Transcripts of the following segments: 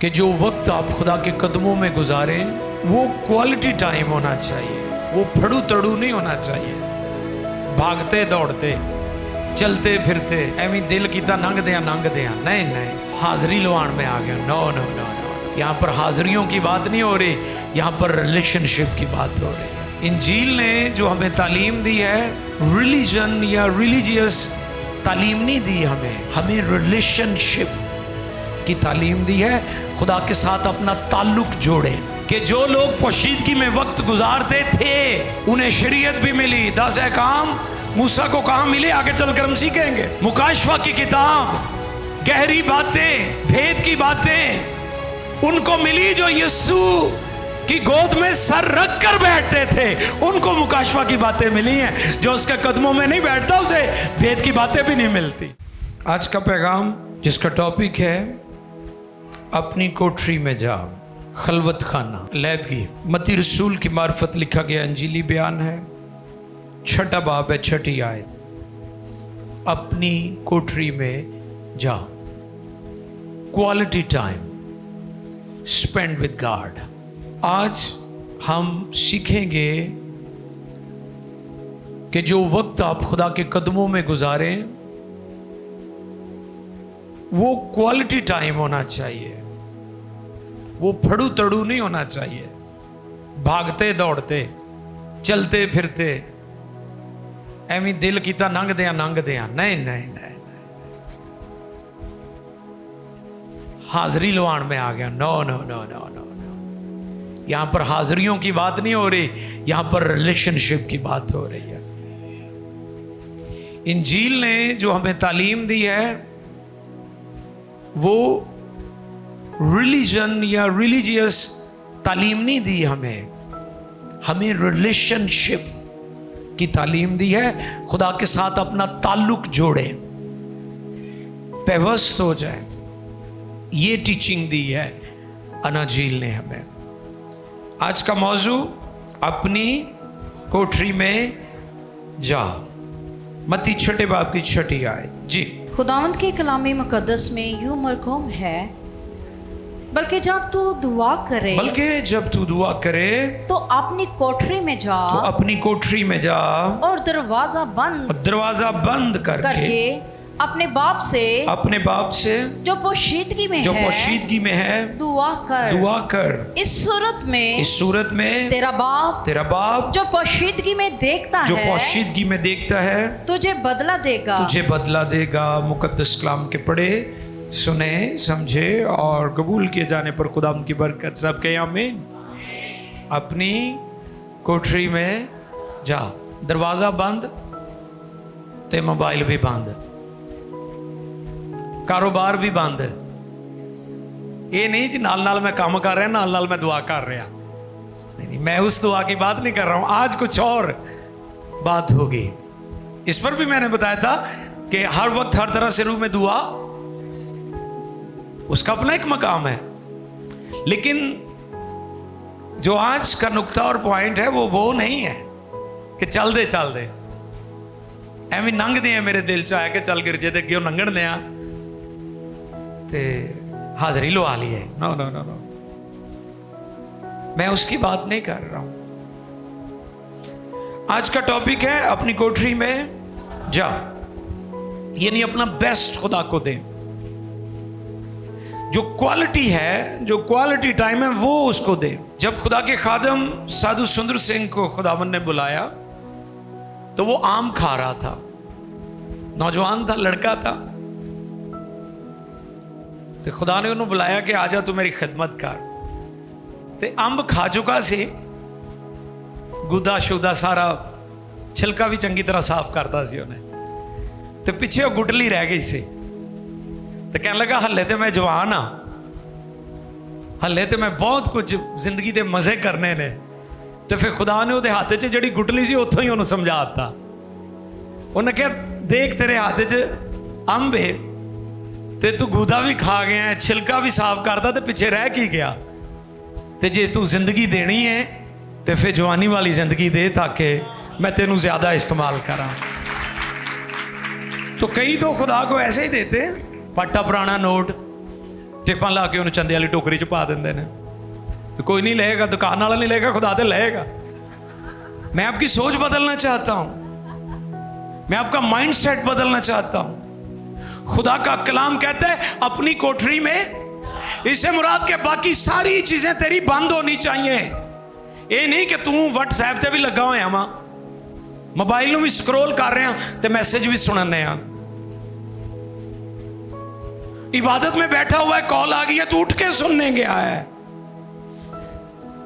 कि जो वक्त आप खुदा के कदमों में गुजारें वो क्वालिटी टाइम होना चाहिए, वो फड़ू तड़ू नहीं होना चाहिए, भागते दौड़ते चलते फिरते एवं दिल किता नंग दिया नहीं नहीं, हाजिरी लवान में आ गया। नो नो नो नो, यहाँ पर हाजिरियों की बात नहीं हो रही, यहाँ पर रिलेशनशिप की बात हो रही है। इंजील ने जो हमें तालीम दी है, रिलीजन या रिलीजियस तालीम नहीं दी हमें रिलेशनशिप की तालीम दी है। खुदा के साथ अपना ताल्लुक जोड़े कि जो लोग पोशीदगी में वक्त गुजारते थे उन्हें शरीयत भी मिली, 10 अहकाम मूसा को कहाँ मिले, आगे चलकर हम सीखेंगे। मुकाशफा की किताब, गहरी बातें, भेद की बातें उनको मिली जो यीशु की गोद में सर रख कर बैठते थे, उनको मुकाशफा की बातें मिली हैं। जो उसके कदमों में नहीं बैठता उसे भेद की बातें भी नहीं मिलती। आज का पैगाम जिसका टॉपिक है अपनी कोठरी में जाओ, खलवत खाना, लैदगी। मत्ती रसूल की मार्फत लिखा गया अंजीली बयान है, 6 बाब है, 6 आयत। अपनी कोठरी में जाओ, quality time spend with God. आज हम सीखेंगे कि जो वक्त आप खुदा के कदमों में गुजारें वो क्वालिटी टाइम होना चाहिए, वो फड़ू तड़ू नहीं होना चाहिए, भागते दौड़ते चलते फिरते एवं दिल किता नंग दिया नहीं नहीं नहीं, हाजिरी लवान में आ गया। No no no no no no, यहां पर हाजिरियों की बात नहीं हो रही, यहां पर रिलेशनशिप की बात हो रही है। इंजील ने जो हमें तालीम दी है वो रिलीजन या रिलीजियस तालीम नहीं दी हमें रिलेशनशिप की तालीम दी है। खुदा के साथ अपना ताल्लुक जोड़े, पेवस्त हो जाए, ये टीचिंग दी है अनाजील ने हमें। आज का मौजू अपनी कोठरी में जाओ, मत्ती 6 बाब की 6 आयत। जी, खुदावंद के कलाम मुकद्दस में यूं मरकूम है, बल्कि जब तू दुआ करे तो अपनी कोठरी में जा, अपनी कोठरी में जा और दरवाजा बंद करके अपने बाप से जो पोशीदगी में है दुआ कर। इस सूरत में तेरा बाप जो पोशीदगी में देखता है तुझे बदला देगा। मुकद्दस कलाम के पढ़े, सुने, समझे और कबूल किए जाने पर खुदा उनकी बरकत। सब कहे आमीन। अपनी कोठरी में जा, दरवाजा बंद ते मोबाइल भी बंद, कारोबार भी बंद। ये नहीं जी नाल मैं काम कर रहा, नाल मैं दुआ कर रहा, नहीं, मैं उस दुआ की बात नहीं कर रहा हूं। आज कुछ और बात होगी। इस पर भी मैंने बताया था कि हर वक्त हर तरह से रूह में दुआ, उसका अपना एक मकाम है, लेकिन जो आज का नुक्ता और पॉइंट है वो नहीं है कि चल दे एवं नंग दिया मेरे दिल च आया कि चल गिरजे दे अगे लंघन दिया ते हाजिरी लवा ली है। नो नो नो नो, मैं उसकी बात नहीं कर रहा हूं। आज का टॉपिक है अपनी कोठरी में जा, यानी अपना बेस्ट खुदा को दे। जो क्वालिटी है, जो क्वालिटी टाइम है वो उसको दे। जब खुदा के खादम साधु सुंदर सिंह को खुदावन ने बुलाया तो वो आम खा रहा था, नौजवान था, लड़का था। तो खुदा ने उन्हें बुलाया कि आजा तू मेरी खिदमत कर। ते अंब खा चुका सी, गुदा शुदा सारा छिलका भी चंगी तरह साफ करता सी उन्हें, तो पिछे गुटली रह गई सी। तो कहने लगा हले तो मैं जवान हाँ, हले तो मैं बहुत कुछ जिंदगी के मजे करने ने। तो फिर खुदा ने उसके हाथ च जी गुटली सी उतों ही उन्होंने समझाता। उन्हें कहा देख तेरे हाथ च अंब है, ते तू गुदा भी खा गया है, छिलका भी साफ करता, तो पिछे रह की गया। तो जे तू जिंदगी देनी है तो फिर जवानी वाली जिंदगी दे, ताकि मैं तेनू ज्यादा इस्तेमाल करा। तो कई तो खुदा को ऐसे ही देते, पट्टा पुराना नोट टिपां ला के उन्हें चंदे वाली टोकरी च पा देंगे ने, कोई नहीं लेगा, दुकान वाला नहीं लेगा, खुदा तो लेगा। मैं आपकी सोच बदलना चाहता हूं, मैं आपका माइंडसेट बदलना चाहता हूं। खुदा का कलाम कहता है अपनी कोठरी में, इससे मुराद के बाकी सारी चीजें तेरी बंद होनी चाहिए। ये नहीं कि तू व्हाट्सएप ते भी लगा होया वा, मोबाइल नूं भी स्क्रोल कर रहे हैं ते मैसेज भी सुनने हैं, इबादत में बैठा हुआ है, कॉल आ गई है, तू उठ के सुनने गया है।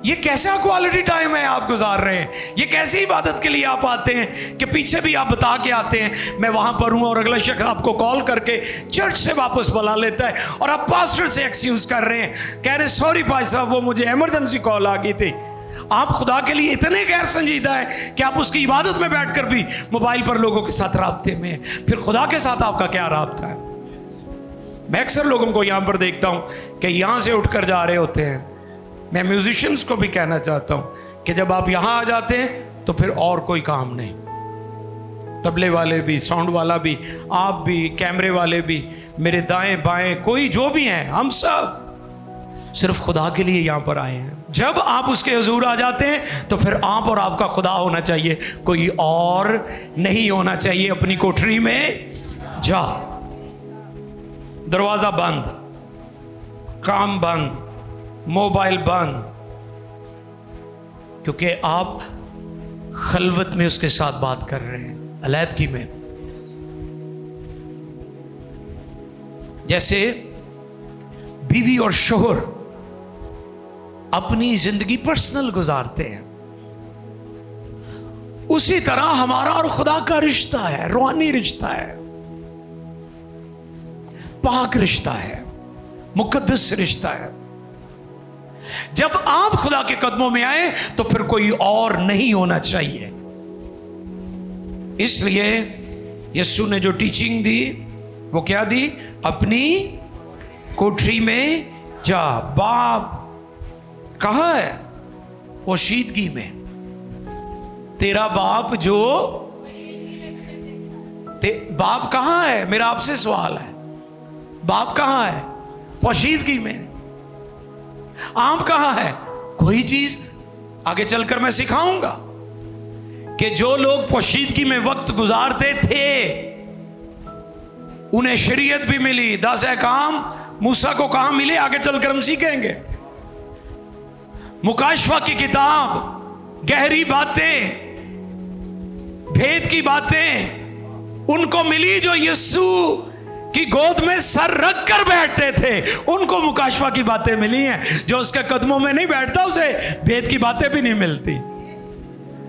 ये कैसा क्वालिटी टाइम है आप गुजार रहे हैं? ये कैसी इबादत के लिए आप आते हैं कि पीछे भी आप बता के आते हैं मैं वहां पर हूं, और अगला शख्स आपको कॉल करके चर्च से वापस बुला लेता है और आप पास्टर से एक्सक्यूज कर रहे हैं, कह रहे सॉरी भाई साहब वो मुझे इमरजेंसी कॉल आ गई थी। आप खुदा के लिए इतने गैर संजीदा है कि आप उसकी इबादत में बैठकर भी मोबाइल पर लोगों के साथ राब्ते में हैं। फिर खुदा के साथ आपका क्या राब्ता है? मैं अक्सर लोगों को यहां पर देखता हूं कि यहां से उठकर जा रहे होते हैं। मैं म्यूजिशियंस को भी कहना चाहता हूं कि जब आप यहां आ जाते हैं तो फिर और कोई काम नहीं, तबले वाले भी, साउंड वाला भी, आप भी, कैमरे वाले भी, मेरे दाएं बाएं कोई जो भी हैं, हम सब सिर्फ खुदा के लिए यहां पर आए हैं। जब आप उसके हुजूर आ जाते हैं तो फिर आप और आपका खुदा होना चाहिए, कोई और नहीं होना चाहिए। अपनी कोठरी में जा, दरवाजा बंद, काम बंद, मोबाइल बंद, क्योंकि आप खलवत में उसके साथ बात कर रहे हैं, अलैदगी में। जैसे बीवी और शोहर अपनी जिंदगी पर्सनल गुजारते हैं, उसी तरह हमारा और खुदा का रिश्ता है, रूहानी रिश्ता है, पाक रिश्ता है, मुकद्दस रिश्ता है। जब आप खुदा के कदमों में आए तो फिर कोई और नहीं होना चाहिए। इसलिए यीशु ने जो टीचिंग दी वो क्या दी? अपनी कोठरी में जा। बाप कहाँ है? पोशीदगी में। तेरा बाप जो बाप कहाँ है? मेरा आपसे सवाल है, बाप कहाँ है? पोशीदगी में। आप कहाँ है? कोई चीज आगे चलकर मैं सिखाऊंगा कि जो लोग पोशीदगी में वक्त गुजारते थे उन्हें शरीयत भी मिली, 10 अहकाम मूसा को कहां मिले आगे चलकर हम सीखेंगे। मुकाशफा की किताब, गहरी बातें, भेद की बातें उनको मिली जो यीशु की गोद में सर रख कर बैठते थे, उनको मुकाशफा की बातें मिली हैं। जो उसके कदमों में नहीं बैठता उसे भेद की बातें भी नहीं मिलती।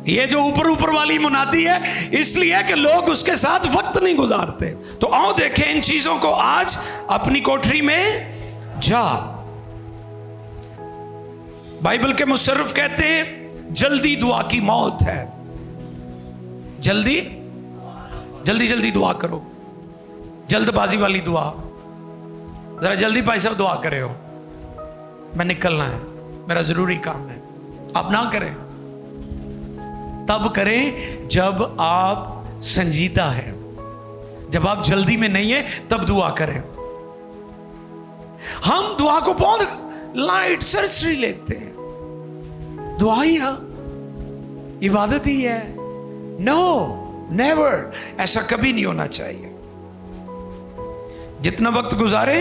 ये जो ऊपर ऊपर वाली मुनादी है इसलिए कि लोग उसके साथ वक्त नहीं गुजारते। तो आओ देखें इन चीजों को आज अपनी कोठरी में जा। बाइबल के मुसर्रिफ कहते हैं जल्दी दुआ की मौत है। जल्दी जल्दी जल्दी दुआ करो, जल्दबाजी वाली दुआ। जरा जल्दी भाई साहब दुआ करे हो, मैं निकलना है, मेरा जरूरी काम है। आप ना करें, तब करें जब आप संजीदा है, जब आप जल्दी में नहीं है तब दुआ करें। हम दुआ को बहुत लाइट सरसरी लेते हैं। दुआ ही है, इबादत ही है। नो, नेवर, ऐसा कभी नहीं होना चाहिए। जितना वक्त गुजारे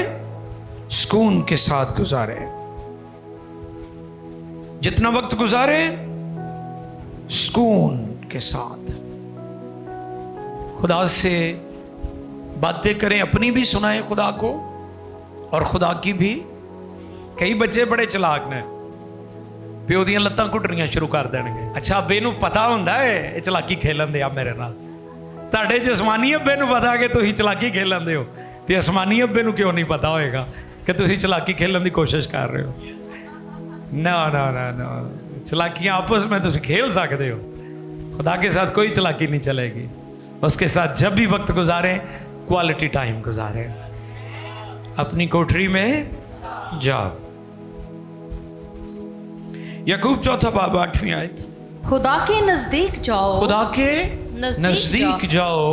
सुकून के साथ गुजारे, जितना वक्त गुजारे सुकून के साथ। खुदा से बातें करें, अपनी भी सुनाएं खुदा को और खुदा की भी। कई बच्चे बड़े चलाक ने, प्यो ਦੀਆਂ ਲੱਤਾਂ ਘੁੱਟਣੀਆਂ ਸ਼ੁਰੂ ਕਰ ਦੇਣਗੇ। ਅੱਛਾ ਅੱਬੇ ਨੂੰ ਪਤਾ ਹੁੰਦਾ ਹੈ ਇਹ ਚਲਾਕੀ ਖੇਲਣ ਦੇ ਆ ਮੇਰੇ ਨਾਲ। ਤੁਹਾਡੇ ਜਸਮਾਨੀ ਅੱਬੇ ਨੂੰ ਪਤਾ ਕਿ ਤੁਸੀਂ ਚਲਾਕੀ ਖੇਲਣ ਦੇ ਹੋ, ਤੇ ਅਸਮਾਨੀ ਅੱਬੇ ਨੂੰ ਕਿਉਂ ਨਹੀਂ ਪਤਾ ਹੋਏਗਾ ਕਿ ਤੁਸੀਂ ਚਲਾਕੀ ਖੇਲਣ ਦੀ ਕੋਸ਼ਿਸ਼ ਕਰ ਰਹੇ ਹੋ? ਨਾ ਨਾ ਨਾ ਨਾ, चलाकियाँ आपस में तो खेल सकते हो, खुदा के साथ कोई चलाकी नहीं चलेगी। उसके साथ जब भी वक्त गुजारें क्वालिटी टाइम गुजारें। अपनी कोठरी में जाओ। याकूब 4 बाब 8वीं आयत। खुदा के नजदीक जाओ, खुदा के नजदीक जाओ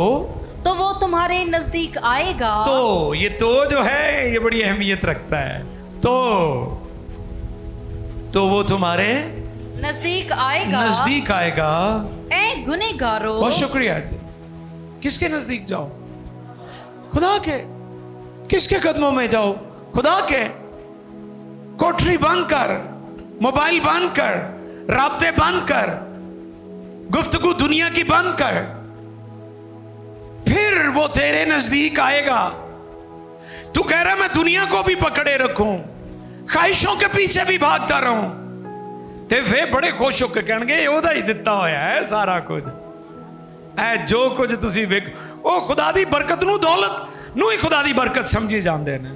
तो वो तुम्हारे नजदीक आएगा। तो ये तो जो है ये बड़ी अहमियत रखता है। तो वो तुम्हारे नजदीक आएगा। नजदीक आएगा। ए गुनहगारों। बहुत शुक्रिया जी। किसके नजदीक जाओ? खुदा के। किसके कदमों में जाओ? खुदा के। कोठरी बंद कर, मोबाइल बंद कर, राब्ते बंद कर, गुफ्तगू दुनिया की बंद कर, फिर वो तेरे नजदीक आएगा। तू कह रहा मैं दुनिया को भी पकड़े रखूं, ख्वाहिशों के पीछे भी भागता रहूं, ते वे बड़े खुश होकर कहणगे ओदा ही दिता होया है सारा कुछ है जो कुछ तुसी वेख। ओ खुदा दी बरकत नू, दौलत नू ही खुदा दी बरकत समझी जांदे ने,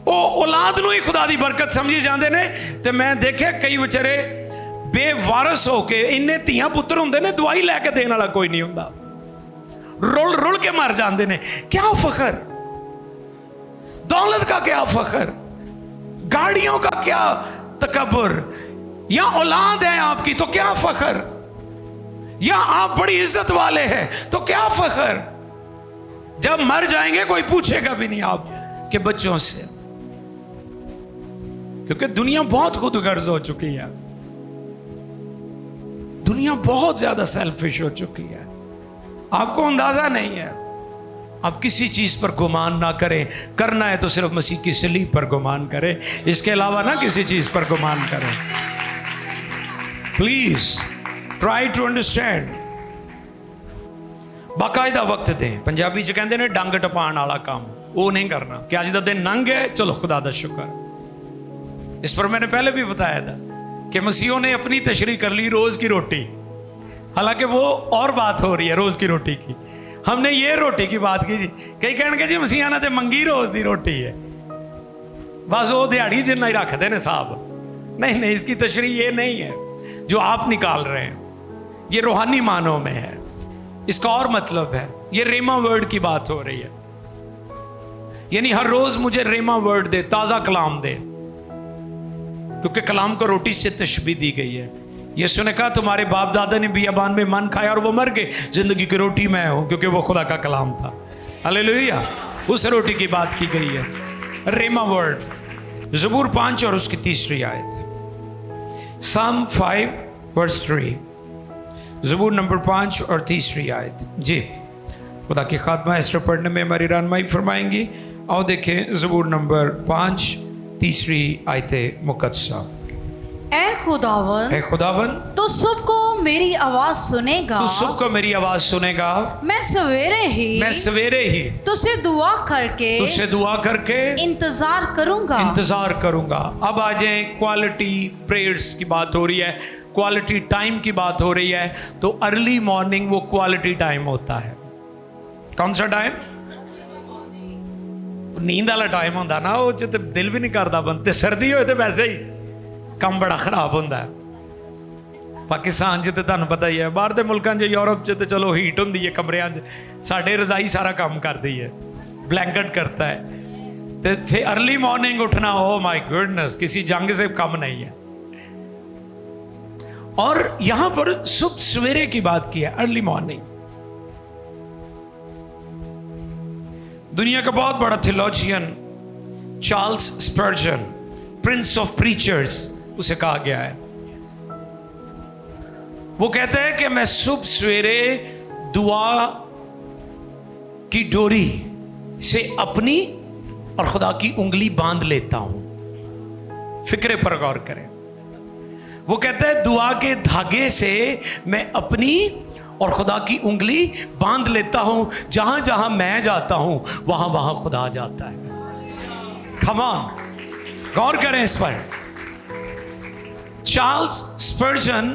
ओ औलाद नू ही खुदा दी बरकत समझी जांदे ने। ते मैं देखिया कई बेचारे बेवारस होके इन्ने धीआं पुत्तर हुंदे ने, दवाई लैके देने वाला कोई नहीं हुंदा, रुल रुल के मर जाते हैं। क्या फखर, दौलत का क्या फखर, गाड़ियों का क्या तकब्बुर, या औलाद है आपकी तो क्या फखर, या आप बड़ी इज्जत वाले हैं तो क्या फखर। जब मर जाएंगे कोई पूछेगा भी नहीं आप के बच्चों से, क्योंकि दुनिया बहुत खुदगर्ज हो चुकी है, दुनिया बहुत ज्यादा सेल्फिश हो चुकी है। आपको अंदाजा नहीं है। आप किसी चीज पर गुमान ना करें, करना है तो सिर्फ मसीह की सलीब पर गुमान करें, इसके अलावा ना किसी चीज पर गुमान करें। Please try to understand. बाकायदा वक्त दें। पंजाबी च कहते हैं डंग टपाण वाला काम वो नहीं करना कि आज का दिन नंग है, चलो खुदा दा शुक्र। इस पर मैंने पहले भी बताया था कि मसीहों ने अपनी तशरीह कर ली रोज की रोटी, हालांकि वो और बात हो रही है रोज की रोटी की। हमने ये रोटी की बात की जी। कई कहणगे जी मसीहा ने तो मंगी रोज की रोटी है, बस वो दिहाड़ी जिन्ना ही रखते हैं साहब। नहीं नहीं, इसकी तशरीह ये नहीं है जो आप निकाल रहे हैं, ये रूहानी मानों में है, इसका और मतलब है। ये रेमा वर्ड की बात हो रही है, यानी हर रोज मुझे रेमा वर्ड दे, ताजा कलाम दे, क्योंकि कलाम को रोटी से तशबीह दी गई है। यीशु ने कहा तुम्हारे बाप दादा ने बियाबान में मन खाया और वो मर गए, जिंदगी की रोटी मैं हूं, क्योंकि वो खुदा का कलाम था। हालेलुया। उस रोटी की बात की गई है, रेमा वर्ड। ज़बूर 5 और उसकी 3री आयत, Psalm 5 verse 3, ज़बूर नंबर 5 और 3री आयत। जी खुदा की खात्मा इस पढ़ने में हमारी रहनुमाई फरमाएंगी। आओ देखें ज़बूर नंबर 5 3री आयत मुकद्दसा। ऐ खुदावन तो सबको मेरी आवाज सुनेगा, तू सबको मेरी आवाज सुनेगा। मैं सवेरे ही तुझसे दुआ करके इंतजार करूंगा। अब आ जाए, क्वालिटी प्रेयर्स की बात हो रही है, क्वालिटी टाइम की बात हो रही है। तो अर्ली मॉर्निंग वो क्वालिटी टाइम होता है। कौन सा टाइम? नींद वाला टाइम होता ना, वो च दिल भी नहीं करता बनते। सर्दी हो तो वैसे ही काम बड़ा खराब होता है। पाकिस्तान च तो तुहानू पता ही है, बाहर के मुल्कों च यूरोप च तो चलो हीट होंदी है कमरियां च, साढ़े रजाई सारा काम करती है, ब्लैंकेट करता है। तो फिर अर्ली मॉर्निंग उठना, ओ माय गुडनेस, किसी जंग से कम नहीं है। और यहां पर सुबह सवेरे की बात की है, अर्ली मॉर्निंग। दुनिया का बहुत बड़ा theologian Charles Spurgeon, prince of preachers उसे कहा गया है, वो कहता है कि मैं सुबह सवेरे दुआ की डोरी से अपनी और खुदा की उंगली बांध लेता हूं। फिक्रे पर गौर करें। वो कहता है दुआ के धागे से मैं अपनी और खुदा की उंगली बांध लेता हूं। जहां जहां मैं जाता हूं वहां वहां खुदा जाता है। कम ऑन, गौर करें इस पर। चार्ल्स स्पर्जन,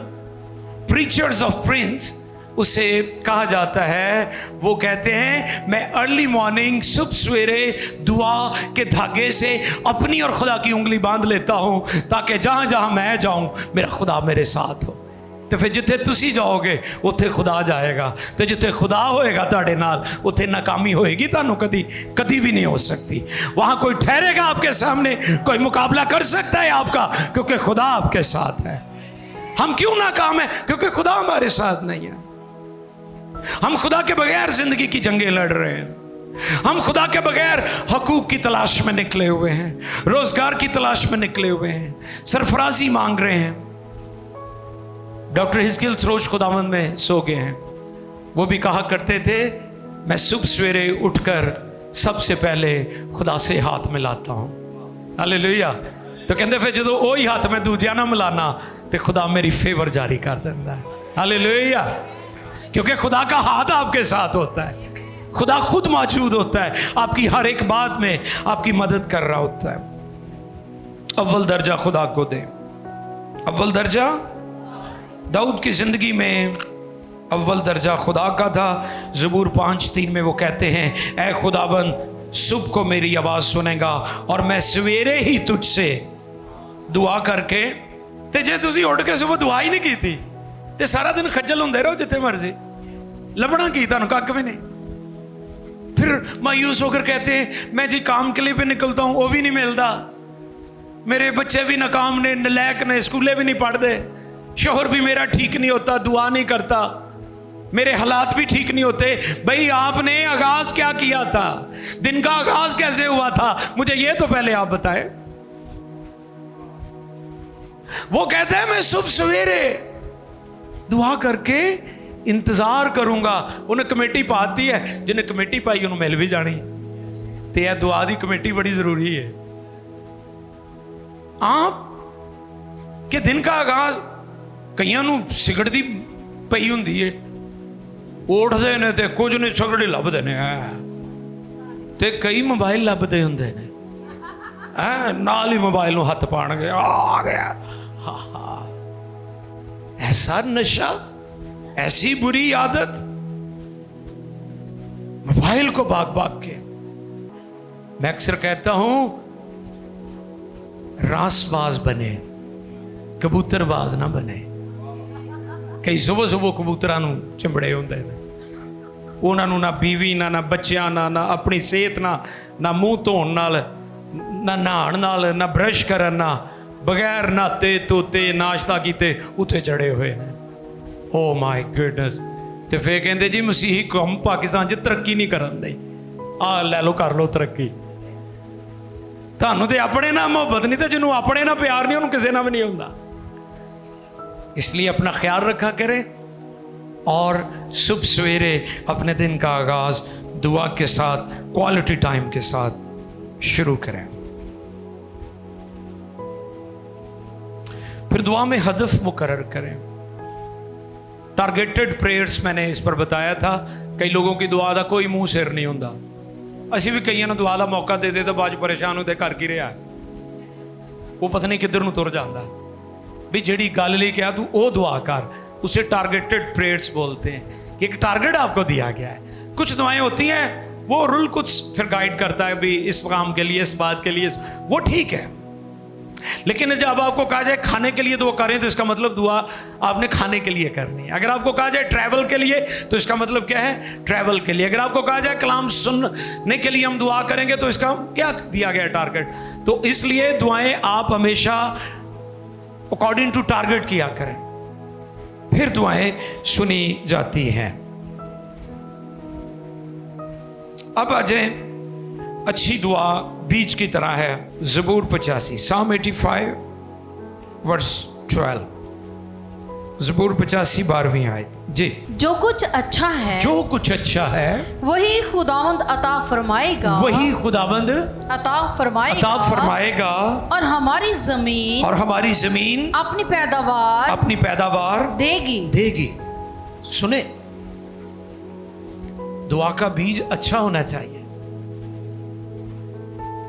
प्रीचर्स ऑफ प्रिंस उसे कहा जाता है। वो कहते हैं मैं अर्ली मॉर्निंग सुबह सवेरे दुआ के धागे से अपनी और खुदा की उंगली बांध लेता हूं, ताकि जहां जहां मैं जाऊं मेरा खुदा मेरे साथ हो। तो फिर जिथे तुसी जाओगे उत्थे खुदा जाएगा, तो जिथे खुदा होएगा तुहाडे नाल उत्थे नाकामी होएगी, तुहानू कदी कदी भी नहीं हो सकती। वहां कोई ठहरेगा आपके सामने, कोई मुकाबला कर सकता है आपका, क्योंकि खुदा आपके साथ है। हम क्यों नाकाम है? क्योंकि खुदा हमारे साथ नहीं है। हम खुदा के बगैर जिंदगी की जंगें लड़ रहे हैं। हम खुदा के बगैर हकूक की तलाश में निकले हुए हैं, रोजगार की तलाश में निकले हुए हैं, सरफराजी मांग रहे हैं। डॉक्टर हिजकिल रोज खुदावंद में सो गए हैं। वो भी कहा करते थे, मैं सुबह सवेरे उठकर सबसे पहले खुदा से हाथ मिलाता हूं। हालेलुया। तो कहते फिर जो वही हाथ में दूजिया ना मिलाना तो खुदा मेरी फेवर जारी कर देता है। हालेलुया। क्योंकि खुदा का हाथ आपके साथ होता है, खुदा खुद मौजूद होता है, आपकी हर एक बात में आपकी मदद कर रहा होता है। अव्वल दर्जा खुदा को दे। अव्वल दर्जा दाऊद की जिंदगी में अव्वल दर्जा खुदा का था। ज़बूर 5:3 में वो कहते हैं, ऐ खुदाबंद सुबह को मेरी आवाज़ सुनेगा और मैं सवेरे ही तुझसे दुआ करके। ते जे तुसी उठ के सुबह दुआ ही नहीं की थी ते सारा दिन खज्जल होंदे रहो जिथे मर्जी, लभना की तुहानू कख भी नहीं। फिर मायूस होकर कहते हैं, मैं जी काम के लिए भी निकलता हूं वो भी नहीं मिलता, मेरे बच्चे भी नाकाम ने, नलायक ने, स्कूले भी नहीं पढ़ते, शोहर भी मेरा ठीक नहीं होता, दुआ नहीं करता, मेरे हालात भी ठीक नहीं होते। भाई आपने आगाज क्या किया था? दिन का आगाज कैसे हुआ था? मुझे ये तो पहले आप बताएं। वो कहते हैं मैं सुबह सवेरे दुआ करके इंतजार करूंगा। उन्हें कमेटी पाती है, जिन्हें कमेटी पाई उन्हें मिल भी जानी। तो यह दुआ की कमेटी बड़ी जरूरी है। आप के दिन का आगाज कईयां नूं सिगड़ दी पई हुंदी है, उठते ने ते कुछ नहीं सिगड़ी लभदे ने, ते कई मोबाइल लभदे हुंदे ने, नाल ही मोबाइल नूं हत्थ पाणगे, आ गया। हा हा, ऐसा नशा, ऐसी बुरी आदत, मोबाइल को भाग भाग के। मैं अक्सर कहता हूं रासबाज बने, कबूतरबाज ना बने। कई सुबह सुबह कबूतरां नूं चिंबड़े हुंदे ने, उन्होंने ना बीवी ना बच्चियां ना अपनी सेहत ना मुंह धोण नाल, ना नहाण नाल, ना ब्रश करन, ना बगैर नहाते धोते नाश्ता कीते उत्थे चढ़े हुए ने। Oh my goodness. तो फिर कहते जी मसीही कौम पाकिस्तान च तरक्की नहीं करन दे। आ लै लो कर लो तरक्की। तुहानू तो अपने ना मोहब्बत नहीं, तो जिन्हों अपने ना प्यार नहीं उन्होंने किसी ना भी नहीं होता। इसलिए अपना ख्याल रखा करें और सुबह सवेरे अपने दिन का आगाज दुआ के साथ, क्वालिटी टाइम के साथ शुरू करें। फिर दुआ में हदफ मुकर्रर करें। टारगेटेड प्रेयर्स मैंने इस पर बताया था। कई लोगों की दुआ का कोई मुंह सिर नहीं होता। असी भी कई दुआ का मौका दे तो बाद परेशान होते कर की रहा, वो पता नहीं किधर तुर जाता भी जिहड़ी गल नहीं कहा तू वो दुआ कर। उसे टारगेटेड प्रेयर्स बोलते हैं कि एक टारगेट आपको दिया गया है। कुछ दुआएं होती हैं वो रूल कुछ फिर गाइड करता है भी इस काम के लिए, इस बात के लिए, वो ठीक है। लेकिन जब आपको कहा जाए खाने के लिए दुआ करें तो इसका मतलब दुआ आपने खाने के लिए करनी है। अगर आपको कहा जाए ट्रैवल के लिए तो इसका मतलब क्या है? ट्रैवल के लिए। अगर आपको कहा जाए कलाम सुनने के लिए हम दुआ करेंगे तो इसका क्या दिया गया टारगेट? तो इसलिए दुआएं आप हमेशा अकॉर्डिंग टू टारगेट किया करें, फिर दुआएं सुनी जाती हैं। अब आ जाए, अच्छी दुआ बीज की तरह है। ज़बूर 85, Psalm 85 वर्स 12, ज़बूर 85 12वीं आयत। जी, जो कुछ अच्छा है, जो कुछ अच्छा है वही खुदावंद अता फरमाएगा, वही खुदावंद अता फरमाएगा, अता फरमाएगा, और हमारी जमीन, और हमारी जमीन अपनी पैदावार देगी देगी। सुने, दुआ का बीज अच्छा होना चाहिए।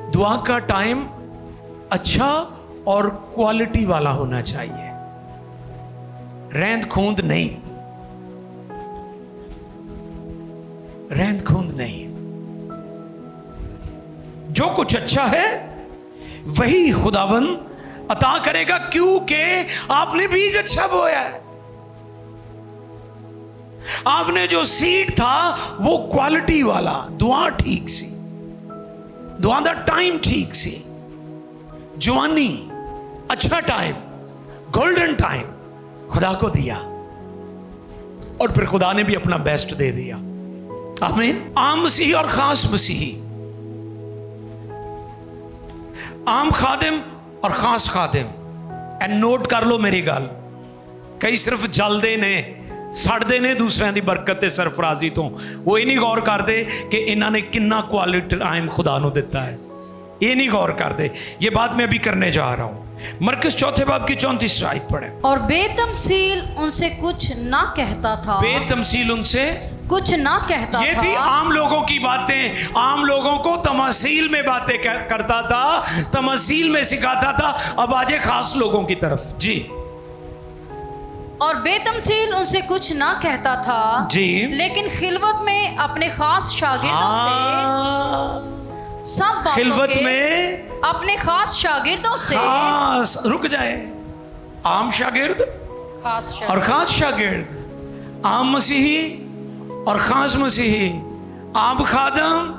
दुआ का टाइम अच्छा और क्वालिटी वाला होना चाहिए, रैंद खूंद नहीं, रैंद खूंद नहीं। जो कुछ अच्छा है वही खुदावंद अता करेगा, क्योंकि आपने बीज अच्छा बोया है। आपने जो सीड था वो क्वालिटी वाला, दुआ ठीक सी, दुआ दा टाइम ठीक सी, जवानी अच्छा टाइम, गोल्डन टाइम खुदा को दिया। और फिर खुदा ने भी अपना बेस्ट दे दिया। आमीन। आम मसीही और खास मसीही, आम खादिम और खास खादिम। एंड नोट कर लो मेरी गल, कई सिर्फ जलते ने सड़ते ने दूसरों की बरकत ते सरफराजी तो, वो ये नहीं गौर करते कि इन्होंने कितना क्वालिटी टाइम खुदा को दिता है, ये नहीं गौर करते। ये बात मैं अभी करने जा रहा हूं। मरकस चौथे बाब की 34 आयत पढ़े। और बेतमसील उनसे कुछ ना कहता था, बेतमसील उनसे कुछ ना कहता ये था। थी आम लोगों की बातें, आम लोगों को तमसील में बातें करता था, तमसील में सिखाता था। अब आजे खास लोगों की तरफ जी। और बेतमसील उनसे कुछ ना कहता था जी, लेकिन खिलवत में अपने खास शागिर्दों से सब बातों खिलवत के में अपने खास शागिर्दों से खास, रुक जाए, आम शागिर्द खास और शागिर्द खास शागिर्द, आम मसीही और खास मसीही, आम खादम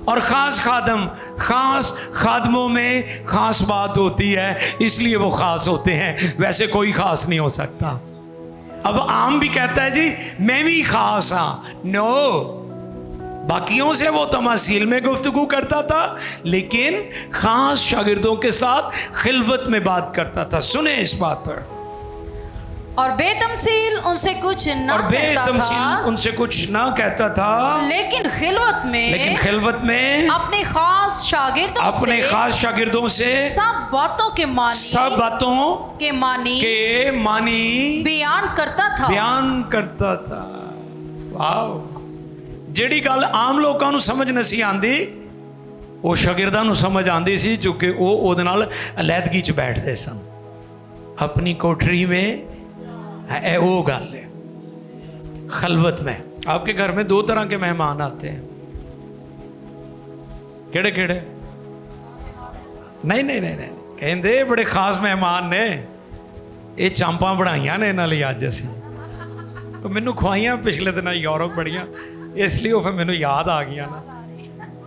और खास खादम। खास खादमों में खास बात होती है, इसलिए वो खास होते हैं, वैसे कोई खास नहीं हो सकता। अब आम भी कहता है जी मैं भी खास हाँ, नो, बाकियों से वो तमासील में गुफ्तगू करता था, लेकिन खास शागिर्दों के साथ खिलवत में बात करता था। सुने इस बात पर। और बेतमसील उनसे कुछ ना और कहता बेतमसील था, उनसे कुछ ना कहता था, लेकिन खिलवत में अपने खास शागिर्दों से सब बातों के मानी बयान करता था। वाह, ਜਿਹੜੀ ਗੱਲ ਆਮ ਲੋਕਾਂ ਨੂੰ ਸਮਝ ਨਹੀਂ ਆਂਦੀ ਉਹ ਸ਼ਾਗਿਰਦਾਂ ਨੂੰ ਸਮਝ ਆਂਦੀ ਸੀ, ਕਿਉਂਕਿ ਉਹ ਉਹਦੇ ਨਾਲ ਅਲੈਦਗੀ 'ਚ ਬੈਠਦੇ ਸਨ अपनी कोठरी में। है वो गल है खलवत में। आपके घर में दो तरह के मेहमान आते हैं, केड़े केड़े? नहीं, कहते बड़े खास मेहमान ने, ये चांपा बनाइया ने इन्होंने अज असी, मैनू खुआइया पिछले दिन यूरोप बड़िया, इसलिए वो फिर मैनू याद आ गई ना।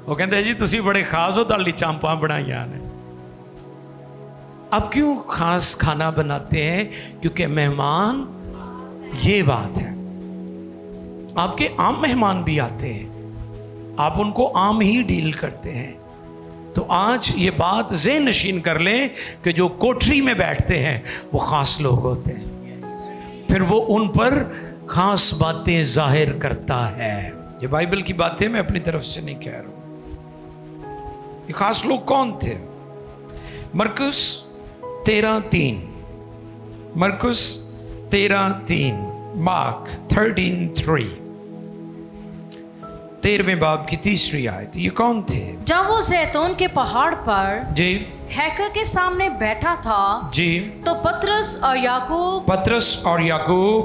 वो कहते जी तुसी बड़े खास हो, तुहाडी चांपा बनाइया ने। अब क्यों खास खाना बनाते हैं? क्योंकि मेहमान, ये बात है, आपके आम मेहमान भी आते हैं, आप उनको आम ही डील करते हैं। तो आज ये बात ज़हन नशीन कर लें कि जो कोठरी में बैठते हैं वो खास लोग होते हैं, फिर वो उन पर खास बातें जाहिर करता है। ये बाइबल की बातें मैं अपनी तरफ से नहीं कह रहा हूं। ये खास लोग कौन थे? मरकुस 13:3, मरकुस 13:3, मार्क 13:3, 13वें बाब की 3री आयत। ये कौन थे? जब वो जैतून के पहाड़ पर जी हैकल के सामने बैठा था जी, तो पतरस और याकूब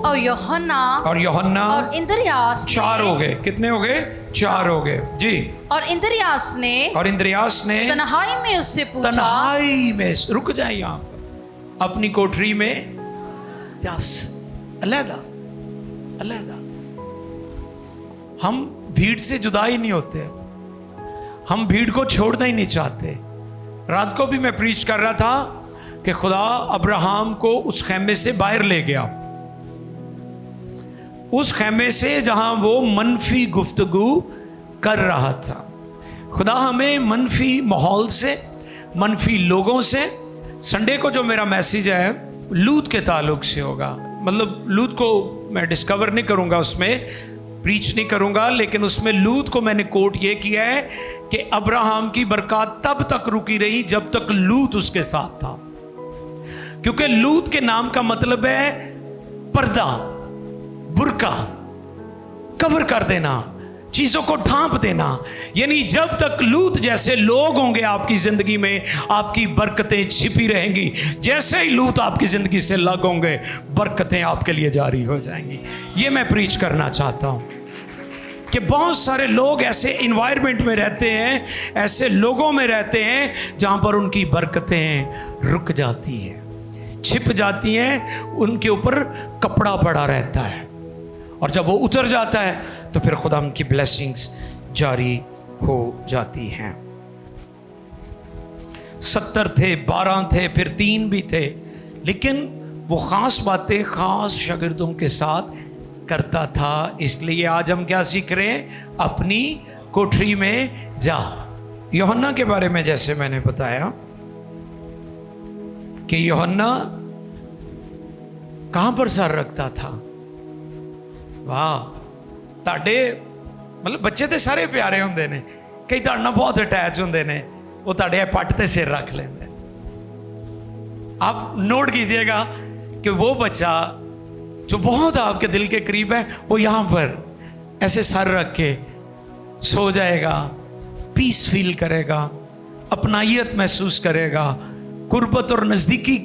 और यूहन्ना और इंद्रियास 4 हो गए। कितने हो गए? 4 हो गए जी। और इंद्रियास ने तन्हाई में उससे पूछा, तन्हाई में, रुक जाए यहाँ पर, अपनी कोठरी में, यस, अलहदा। हम भीड़ से जुदा ही नहीं होते, हम भीड़ को छोड़ना ही नहीं चाहते। रात को भी मैं प्रीच कर रहा था कि खुदा अब्राहम को उस खैमे से बाहर ले गया, उस खैमे से जहां वो मनफी गुफ्तगू कर रहा था। खुदा हमें मनफी माहौल से, मनफी लोगों से, संडे को जो मेरा मैसेज है लूत के ताल्लुक से होगा, मतलब लूत को मैं डिस्कवर नहीं करूंगा, उसमें प्रीच नहीं करूंगा, लेकिन उसमें लूत को मैंने कोट ये किया है कि अब्राहम की बरकत तब तक रुकी रही जब तक लूत उसके साथ था, क्योंकि लूत के नाम का मतलब है पर्दा, बुर्का, कवर कर देना, चीजों को ढांप देना। यानी जब तक लूत जैसे लोग होंगे आपकी जिंदगी में, आपकी बरकतें छिपी रहेंगी। जैसे ही लूत आपकी जिंदगी से लग होंगे, बरकतें आपके लिए जारी हो जाएंगी। ये मैं प्रीच करना चाहता हूं कि बहुत सारे लोग ऐसे इन्वायरमेंट में रहते हैं, ऐसे लोगों में रहते हैं जहां पर उनकी बरकतें रुक जाती हैं, छिप जाती हैं, उनके ऊपर कपड़ा पड़ा रहता है, और जब वो उतर जाता है तो फिर खुदा की ब्लेसिंग्स जारी हो जाती हैं। 70 थे, 12 थे, फिर 3 भी थे, लेकिन वो खास बातें खास शागिर्दों के साथ करता था। इसलिए आज हम क्या सीख रहे हैं? अपनी कोठरी में जा। यूहन्ना के बारे में जैसे मैंने बताया कि यूहन्ना कहां पर सर रखता था? वाह, ताड़े मतलब बच्चे तो सारे प्यारे होंगे ने, कई ताड़ नाल बहुत अटैच होंगे ने, वो ताड़े पट ते सिर रख लेंगे। आप नोट कीजिएगा कि वो बच्चा जो बहुत आपके दिल के करीब है, वो यहां पर ऐसे सर रख के सो जाएगा, पीस फील करेगा, अपनाइयत महसूस करेगा, कुर्बत और नजदीकी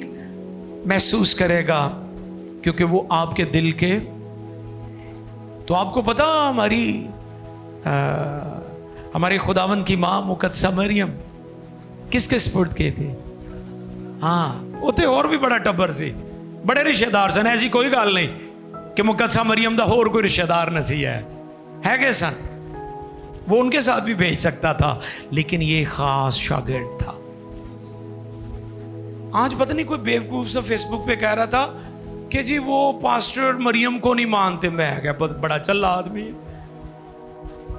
महसूस करेगा, क्योंकि वो आपके दिल के। तो आपको पता हमारे खुदावन की माँ मुकद्दसा मरियम किसके सपुर्द की थी? हाँ, उत्थे और भी बड़ा टब्बर सी, बड़े रिश्तेदार सन। ऐसी कोई गल नहीं कि मुकद्दसा मरियम दा होर कोई रिश्तेदार नसी है के सन, वो उनके साथ भी भेज सकता था, लेकिन ये खास शागिर्द था। आज पता नहीं कोई बेवकूफ सा फेसबुक पे कह रहा था कि जी वो पास्टर मरियम को नहीं मानते। मैं क्या बड़ा चल्ला आदमी है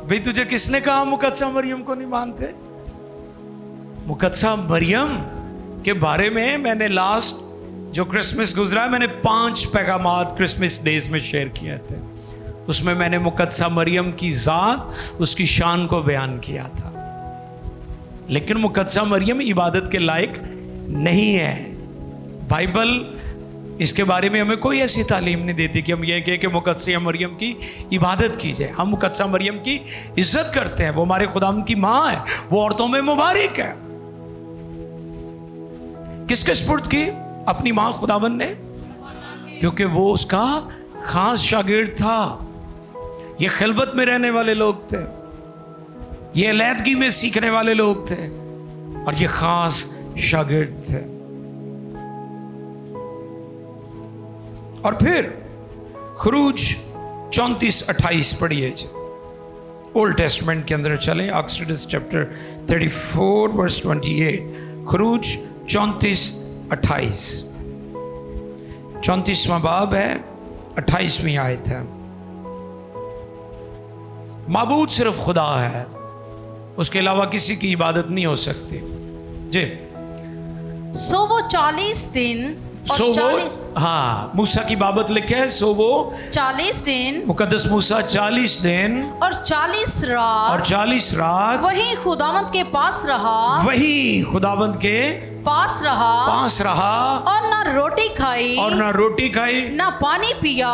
भाई, तुझे किसने कहा मुकद्दसा मरियम को नहीं मानते? मुकद्दसा मरियम के बारे में मैंने लास्ट जो क्रिसमस गुजरा है, मैंने 5 पैगामात क्रिसमस डेज में शेयर किए थे। उसमें मैंने मुकद्दसा मरियम की ज़ात, उसकी शान को बयान किया था। लेकिन मुकद्दसा मरियम इबादत के लायक नहीं है। बाइबल इसके बारे में हमें कोई ऐसी तालीम नहीं देती कि हम ये कहें कि मुकद्दसा मरियम की इबादत की जाए। हम मुकद्दसा मरियम की इज्जत करते हैं, वो हमारे खुदाम की माँ है, वो औरतों में मुबारक है। किसके सपुर्द की? अपनी माँ खुदावन ने, क्योंकि वो उसका खास शागिर्द था। ये खिलवत में रहने वाले लोग थे, ये अलैदगी में सीखने वाले लोग थे, और ये खास शागिर्द थे। और फिर खरूज 34-28 पढ़िए। ओल्ड टेस्टमेंट के अंदर चलें, एक्सोडस चैप्टर 34 वर्स 28। खरूज 34-28, 34वां बाब है, 28वीं आयत है। माबूद सिर्फ खुदा है, उसके अलावा किसी की इबादत नहीं हो सकती। जी, सो वो 40 दिन और सो वो 40 हाँ, मूसा की बाबत लिखे है, सो वो 40 दिन मुकद्दस मूसा 40 दिन और 40 रात और 40 रात वही खुदावंद के पास रहा, वही खुदावंद के पास रहा और ना रोटी खाई और ना रोटी खाई, ना पानी पिया,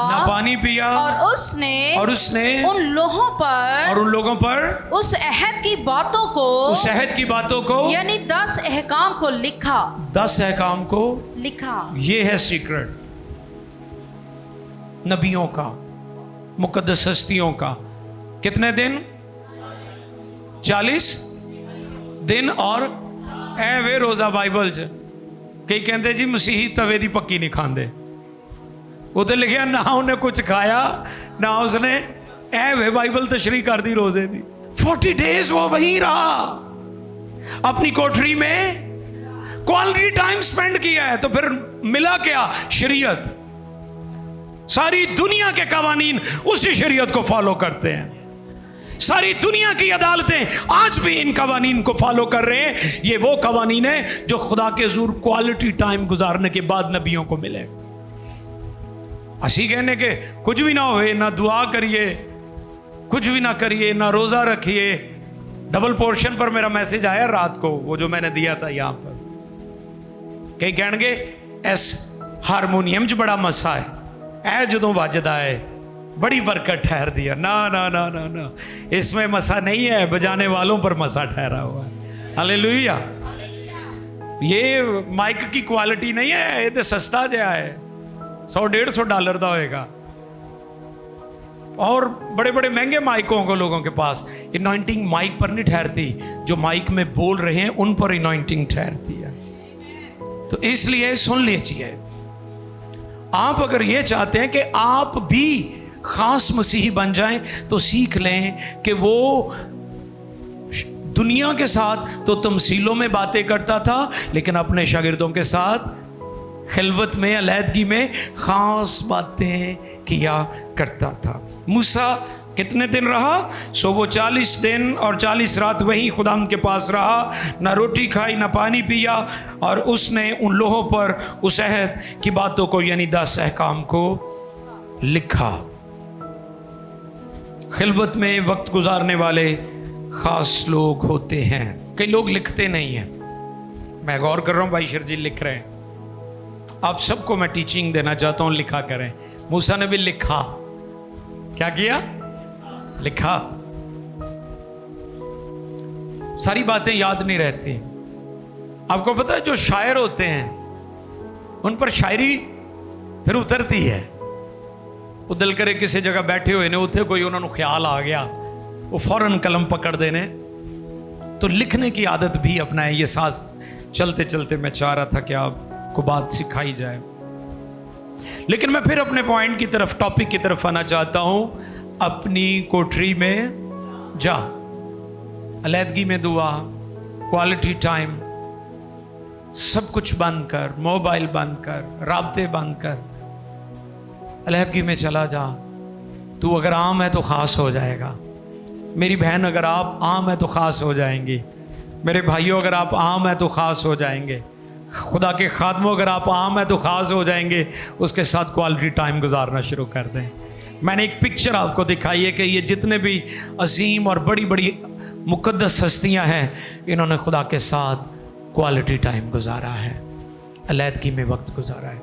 और उसने उन लोगों पर उस अहद की बातों को यानी 10 अहकाम को लिखा। 10 अहकाम को लिखा। ये है सीक्रेट नबियों का, मुकद्दस हस्तियों का। कितने दिन? 40 दिन। और ਐ ਵੇ रोजा बाइबल च कई कहते जी मसीही तवे दी पक्की नहीं खाते, उते लिखा ना उन्हें कुछ खाया ना उसने, ऐ वे बाइबल तशरीह कर दी रोजे दी। 40 डेज वो वहीं रहा, अपनी कोठरी में क्वालिटी टाइम स्पेंड किया है। तो फिर मिला क्या? शरीयत। सारी दुनिया के कवानीन उसी शरीयत को फॉलो करते हैं। सारी दुनिया की अदालतें आज भी इन कवानीन को फॉलो कर रहे हैं। ये वो कवानीन है जो खुदा के हुजूर क्वालिटी टाइम गुजारने के बाद नबियों को मिले। असी कहने के कुछ भी ना होए, ना दुआ करिए, कुछ भी ना करिए, ना रोजा रखिए। डबल पोर्शन पर मेरा मैसेज आया रात को, वो जो मैंने दिया था यहां पर। कई कहणगे इस हारमोनियम च बड़ा मसा है, ऐ जदों वजदा है बड़ी बरकत ठहर दिया। ना ना ना ना ना, इसमें मसा नहीं है, बजाने वालों पर मसा ठहरा हुआ है। हालेलुया। ये माइक की क्वालिटी नहीं है, ये तो सस्ता जहा है, $100-150 का होएगा। और बड़े बड़े महंगे माइकों को लोगों के पास इनॉइंटिंग माइक पर नहीं ठहरती, जो माइक में बोल रहे हैं उन पर इनॉइंटिंग ठहरती है। तो इसलिए सुन लीजिए, आप अगर ये चाहते हैं कि आप भी खास मसीही बन जाएं, तो सीख लें कि वो दुनिया के साथ तो तमसीलों में बातें करता था, लेकिन अपने शागिर्दों के साथ खिलवत में, अलैदगी में खास बातें किया करता था। मूसा कितने दिन रहा? सो वो 40 दिन और 40 रात वहीं खुदाम के पास रहा, ना रोटी खाई ना पानी पिया, और उसने उन लोहों पर उस अहद की बातों को यानी 10 अहकाम को लिखा। खिलवत में वक्त गुजारने वाले खास लोग होते हैं। कई लोग लिखते नहीं हैं। मैं गौर कर रहा हूं, भाई शर्जी लिख रहे हैं। आप सबको मैं टीचिंग देना चाहता हूं, लिखा करें। मूसा ने भी लिखा। क्या किया? लिखा। सारी बातें याद नहीं रहती। आपको पता है जो शायर होते हैं उन पर शायरी फिर उतरती है। वो दिल करे किसी जगह बैठे हुए ने, उथे कोई उन्होंने ख्याल आ गया, वो फौरन कलम पकड़ देने। तो लिखने की आदत भी अपनाए। ये सांस चलते चलते मैं चाह रहा था कि आपको बात सिखाई जाए, लेकिन मैं फिर अपने पॉइंट की तरफ, टॉपिक की तरफ आना चाहता हूं। अपनी कोठरी में जा, अलहदगी में दुआ, क्वालिटी टाइम, सब कुछ बंद कर, मोबाइल बंद कर, राब्ते बंद कर, अलहदगी में चला जा। तू अगर आम है तो खास हो जाएगा। मेरी बहन अगर आप आम है तो खास हो जाएंगी। मेरे भाइयों अगर आप आम है तो खास हो जाएंगे। खुदा के खादमों अगर आप आम है तो खास हो जाएंगे। उसके साथ क्वालिटी टाइम गुजारना शुरू कर दें। मैंने एक पिक्चर आपको दिखाई है कि ये जितने भी अजीम और बड़ी बड़ी मुकद्दस हस्तियां हैं, इन्होंने खुदा के साथ क्वालिटी टाइम गुजारा है, अलहदगी में वक्त गुजारा है।